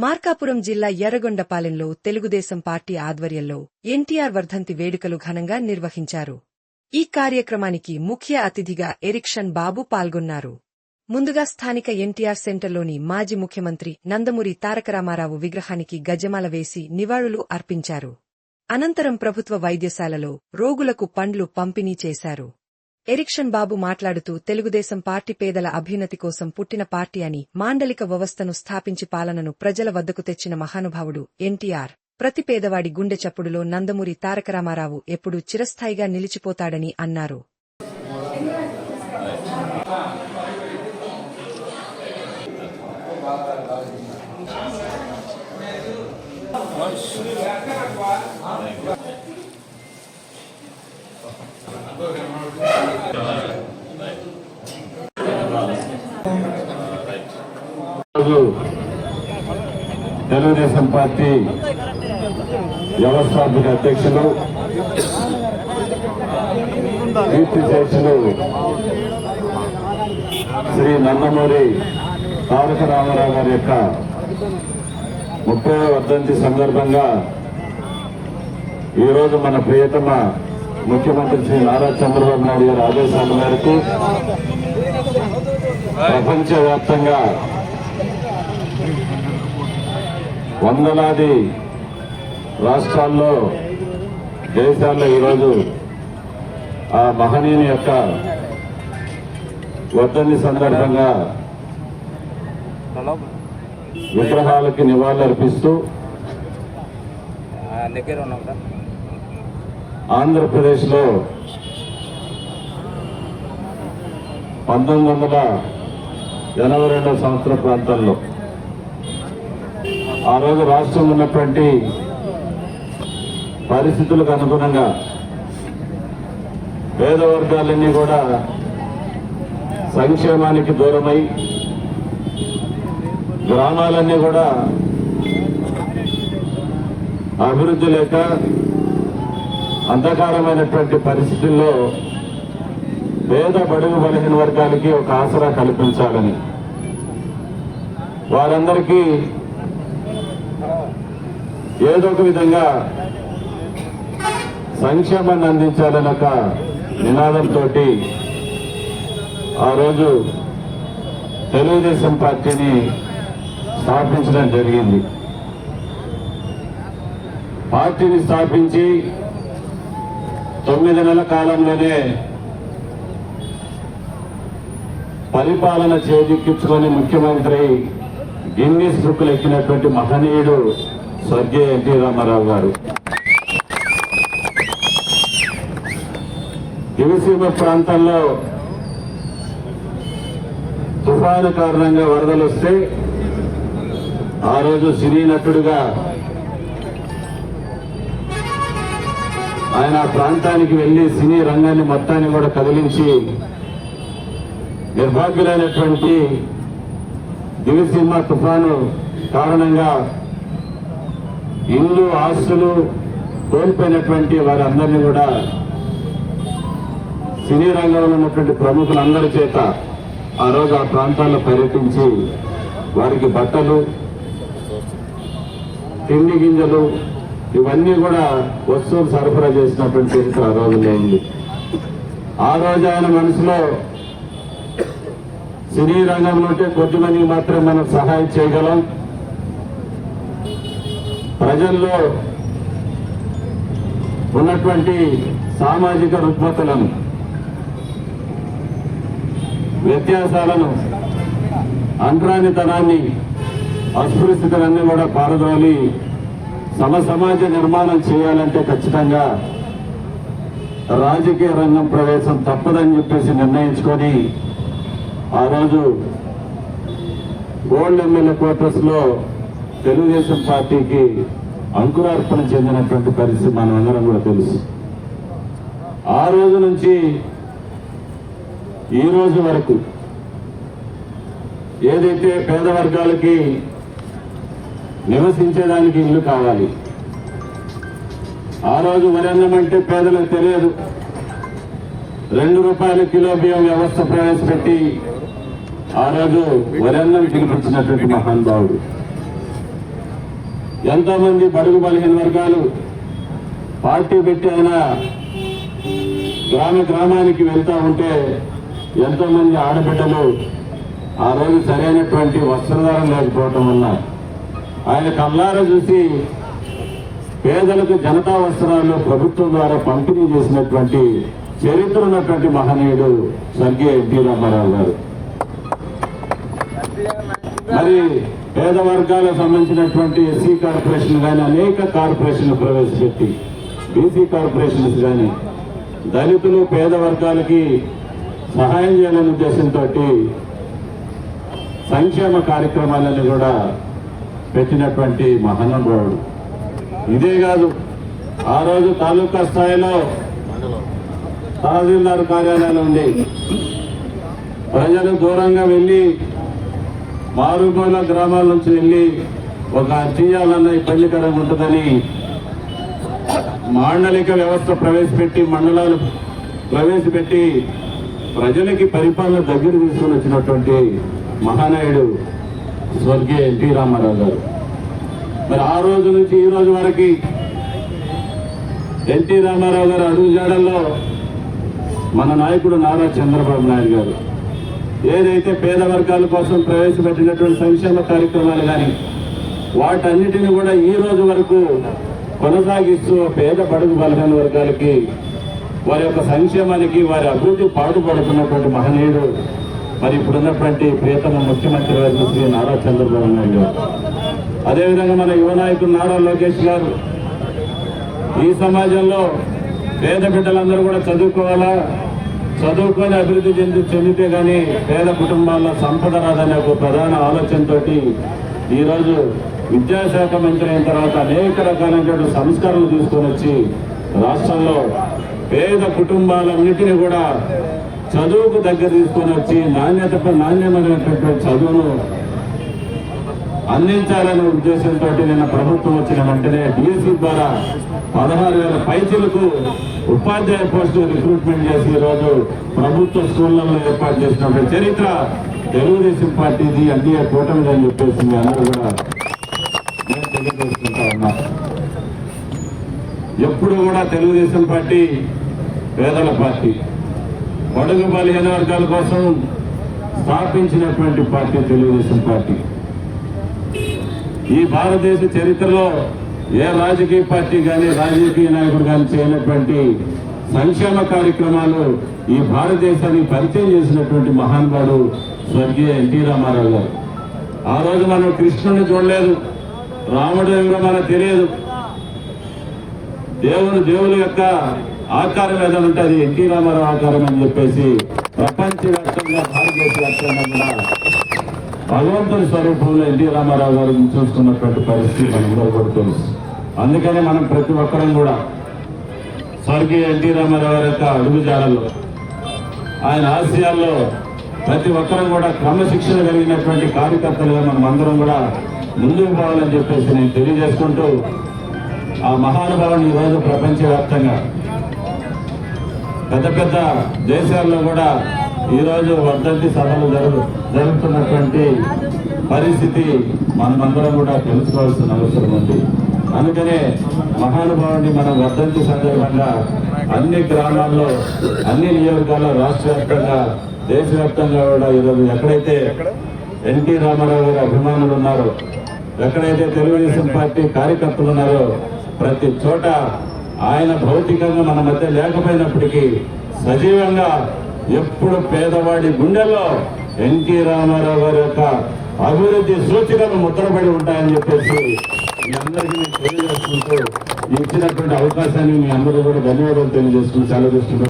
మార్కాపురం జిల్లా ఎర్రగొండపాలెంలో తెలుగుదేశం పార్టీ ఆధ్వర్యంలో ఎన్టీఆర్ వర్ధంతి వేడుకలు ఘనంగా నిర్వహించారు. ఈ కార్యక్రమానికి ముఖ్య అతిథిగా ఎరిక్షన్ బాబు పాల్గొన్నారు. ముందుగా స్థానిక ఎన్టీఆర్ సెంటర్లోని మాజీ ముఖ్యమంత్రి నందమూరి తారకరామారావు విగ్రహానికి గజమాల వేసి నివాళులు అర్పించారు. అనంతరం ప్రభుత్వ వైద్యశాలలో రోగులకు పండ్లు పంపిణీ చేశారు. ఎరిక్షన్ బాబు మాట్లాడుతూ తెలుగుదేశం పార్టీ పేదల అభ్యున్నతి కోసం పుట్టిన పార్టీ అని, మాండలిక వ్యవస్థను స్థాపించి పాలనను ప్రజల వద్దకు తెచ్చిన మహానుభావుడు ఎన్టీఆర్. ప్రతి పేదవాడి గుండె చప్పుడులో నందమూరి తారకరామారావు ఎప్పుడూ చిరస్థాయిగా నిలిచిపోతాడని అన్నారు. తెలుగుదేశం పార్టీ వ్యవస్థాపక అధ్యక్షులు కీర్తిశేషులు శ్రీ నందమూరి తారక రామారావు గారి యొక్క 30వ వర్ధంతి సందర్భంగా ఈరోజు మన ప్రియతమ ముఖ్యమంత్రి శ్రీ నారా చంద్రబాబు నాయుడు గారి ఆదేశాల మేరకు ప్రపంచవ్యాప్తంగా వందలాది రాష్ట్రాల్లో, దేశాల్లో ఈరోజు ఆ మహనీయుని యొక్క వర్ధంతి సందర్భంగా విగ్రహాలకి నివాళులర్పిస్తూ ఆంధ్రప్రదేశ్లో 1982వ సంవత్సర ప్రాంతంలో ఆ రోజు రాష్ట్రం ఉన్నటువంటి పరిస్థితులకు అనుగుణంగా పేద వర్గాలన్నీ కూడా సంక్షేమానికి దూరమై, గ్రామాలన్నీ కూడా అభివృద్ధి లేక అంధకారమైనటువంటి పరిస్థితుల్లో పేద బడుగు బలహీన వర్గాలకి ఒక ఆసరా కల్పించాలని, వారందరికీ ఏదో ఒక విధంగా సంక్షేమాన్ని అందించాలని ఒక నినాదంతో ఆ రోజు తెలుగుదేశం పార్టీని స్థాపించడం జరిగింది. పార్టీని స్థాపించి 9 నెలల కాలంలోనే పరిపాలన చేజిక్కించుకొని ముఖ్యమంత్రి గిన్నీస్ బుక్లు ఎక్కినటువంటి మహనీయుడు స్వర్గీయ ఎన్టీ రామారావు గారు. దివిసీమ ప్రాంతాల్లో తుఫాను కారణంగా వరదలు వస్తే ఆ రోజు సినీ నటుడుగా ఆయన ఆ ప్రాంతానికి వెళ్లి సినీ రంగాన్ని మొత్తాన్ని కూడా కదిలించి నిర్భాగ్యులైనటువంటి దివిసీమ తుఫాను కారణంగా ఇల్లు, ఆస్తులు కోల్పోయినటువంటి వారందరినీ కూడా సినీ రంగంలో ఉన్నటువంటి ప్రముఖులందరి చేత ఆ రోజు ఆ ప్రాంతాల్లో పర్యటించి వారికి బట్టలు, తిండి గింజలు ఇవన్నీ కూడా వస్తువులు సరఫరా చేసినటువంటి చరిత్ర ఆ రోజులో ఉంది. ఆ రోజు ఆయన మనసులో సినీ రంగంలో ఉంటే కొద్దిమందికి మాత్రం మనం సహాయం చేయగలం, ప్రజల్లో ఉన్నటువంటి సామాజిక రుగ్మతలను, వ్యత్యాసాలను, అంటరానితనాన్ని, అస్పృశ్యతలన్నీ కూడా పారదోలి సమాజ నిర్మాణం చేయాలంటే ఖచ్చితంగా రాజకీయ రంగం ప్రవేశం తప్పదని చెప్పేసి నిర్ణయించుకొని ఆ రోజు ఓల్డ్ ఎమ్మెల్యే క్వార్టర్స్ లో తెలుగుదేశం పార్టీకి అంకురార్పణ చెందినటువంటి పరిస్థితి మనం అందరం కూడా తెలుసు. ఆ రోజు నుంచి ఈ రోజు వరకు ఏదైతే పేద వర్గాలకి నివసించేదానికి ఇల్లు కావాలి, ఆ రోజు వరన్నం అంటే పేదలకు తెలియదు. ₹2 కిలో బియ్యం వ్యవస్థ ప్రవేశపెట్టి ఆ రోజు వరన్నం పిలిపించినటువంటి మహానుభావుడు. ఎంతో మంది బడుగు బలహీన వర్గాలు పార్టీ పెట్టి ఆయన గ్రామానికి వెళ్తా ఉంటే ఎంతో మంది ఆడబిడ్డలు ఆ రోజు సరైనటువంటి వస్త్రధారణ లేకపోవటం వల్ల ఆయన కళ్ళారా చూసి పేదలకు జనతా వస్త్రాలు ప్రభుత్వం ద్వారా పంపిణీ చేసినటువంటి చరిత్ర ఉన్నటువంటి మహనీయుడు స్వర్గీయ ఎన్టీ రామారావు గారు. మరి పేద వర్గాలకు సంబంధించినటువంటి ఎస్సీ కార్పొరేషన్ కానీ అనేక కార్పొరేషన్లు ప్రవేశపెట్టి బీసీ కార్పొరేషన్స్ కానీ దళితులు పేద వర్గాలకి సహాయం చేయాలనే ఉద్దేశంతో సంక్షేమ కార్యక్రమాలను కూడా పెట్టినటువంటి మహానుభావుడు. ఇదే కాదు, ఆ రోజు తాలూకా స్థాయిలో తహసీల్దార్ కార్యాలయాలు ఉండి ప్రజలు దూరంగా వెళ్ళి మారుమూల గ్రామాల నుంచి వెళ్ళి ఒక చేయాలన్న ఇబ్బందికరంగా ఉంటుందని మాండలిక వ్యవస్థ ప్రవేశపెట్టి మండలాలు ప్రవేశపెట్టి ప్రజలకి పరిపాలన దగ్గర తీసుకుని వచ్చినటువంటి మహానాయుడు స్వర్గీయ ఎన్టీ రామారావు గారు. మరి ఆ రోజు నుంచి ఈ రోజు వరకు ఎన్టీ రామారావు గారు అడుగుజాడల్లో మన నాయకుడు నారా చంద్రబాబు నాయుడు గారు ఏదైతే పేద వర్గాల కోసం ప్రవేశపెట్టినటువంటి సంక్షేమ కార్యక్రమాలు కానీ వాటన్నిటిని కూడా ఈ రోజు వరకు కొనసాగిస్తూ పేద బడుగు బలహీన వర్గాలకి వారి యొక్క సంక్షేమానికి వారి అభివృద్ధి పాటుపడుతున్నటువంటి మహనీయుడు మరి ఇప్పుడున్నటువంటి ప్రియతమ ముఖ్యమంత్రి గారు శ్రీ నారా చంద్రబాబు నాయుడు గారు. అదేవిధంగా మన యువ నాయకుడు నారా లోకేష్ గారు ఈ సమాజంలో పేద బిడ్డలందరూ కూడా చదువుకోవాలా, చదువుకొని అభివృద్ధి చెందితే కానీ పేద కుటుంబాల్లో సంపద రాదనే ఒక ప్రధాన ఆలోచనతో ఈరోజు విద్యాశాఖ మంత్రి అయిన తర్వాత అనేక రకాలైన సంస్కరణలు తీసుకొని వచ్చి రాష్ట్రంలో పేద కుటుంబాలన్నిటినీ కూడా చదువుకు దగ్గర తీసుకొని వచ్చి నాణ్యమైనటువంటి చదువును అందించాలనే ఉద్దేశంతో నిన్న ప్రభుత్వం వచ్చిన వెంటనే డిఎస్సీ ద్వారా 16,000 పైచీలకు ఉపాధ్యాయ పోస్టులు రిక్రూట్మెంట్ చేసి ఈరోజు ప్రభుత్వ స్కూళ్లలో ఏర్పాటు చేసినటువంటి చరిత్ర తెలుగుదేశం పార్టీది, ఎన్డీఏ కూటమిది అని చెప్పేసి మీ అందరూ కూడా నేను తెలియజేసుకుంటా ఉన్నా. ఎప్పుడు కూడా తెలుగుదేశం పార్టీ పేదల పార్టీ, బడుగు బలహీన వర్గాల కోసం స్థాపించినటువంటి పార్టీ తెలుగుదేశం పార్టీ. ఈ భారతదేశ చరిత్రలో ఏ రాజకీయ పార్టీ కానీ రాజకీయ నాయకుడు కానీ చేయనటువంటి సంక్షేమ కార్యక్రమాలు ఈ భారతదేశానికి పరిచయం చేసినటువంటి మహానుభావుడు స్వర్గీయ ఎన్టీ రామారావు గారు. ఆ రోజు మనం కృష్ణుని చూడలేదు, రాముడు ఎవరో మనకు తెలియదు. దేవుని యొక్క ఆకారం ఏదైనా ఉంటే అది ఎన్టీ రామారావు ఆకారం అని చెప్పేసి ప్రపంచవ్యాప్తంగా భారతదేశ వ్యాప్తంగా కూడా భగవంతుని స్వరూపంలో ఎన్టీ రామారావు గారు చూసుకున్నటువంటి పరిస్థితి మనందరూ కూడా తెలుసు. అందుకనే మనం ప్రతి ఒక్కరం కూడా స్వర్గీయ ఎన్టీ రామారావు గారి యొక్క అడుగుజాడల్లో, ఆయన ఆశయాల్లో ప్రతి ఒక్కరం కూడా క్రమశిక్షణ కలిగినటువంటి కార్యకర్తలుగా మనం అందరం కూడా ముందుకు పోవాలని చెప్పేసి నేను తెలియజేసుకుంటూ, ఆ మహానుభావుని ఈరోజు ప్రపంచవ్యాప్తంగా పెద్ద పెద్ద దేశాల్లో కూడా ఈరోజు వర్ధంతి సభలు జరుగుతున్నటువంటి పరిస్థితి మనమందరం కూడా తెలుసుకోవాల్సిన అవసరం ఉంది. అందుకనే మహానుభావుని మన వర్ధంతి సందర్భంగా అన్ని గ్రామాల్లో, అన్ని నియోజకవర్గాల్లో, రాష్ట్ర వ్యాప్తంగా, దేశవ్యాప్తంగా కూడా ఈరోజు ఎక్కడైతే ఎన్టీ రామారావు గారి అభిమానులు ఉన్నారో, ఎక్కడైతే తెలుగుదేశం పార్టీ కార్యకర్తలు ఉన్నారో ప్రతి చోట ఆయన భౌతికంగా మన మధ్య లేకపోయినప్పటికీ సజీవంగా ఎప్పుడు పేదవాడి గుండెల్లో ఎన్టీ రామారావు గారి యొక్క అభివృద్ధి సూచికలు ముద్రపడి ఉంటాయని చెప్పేసి మీ అందరికీ నేను తెలియజేసుకుంటూ ఇచ్చినటువంటి అవకాశాన్ని మీ అందరూ కూడా ధన్యవాదాలు తెలియజేసుకుని సెలవు తీసుకుంటాను.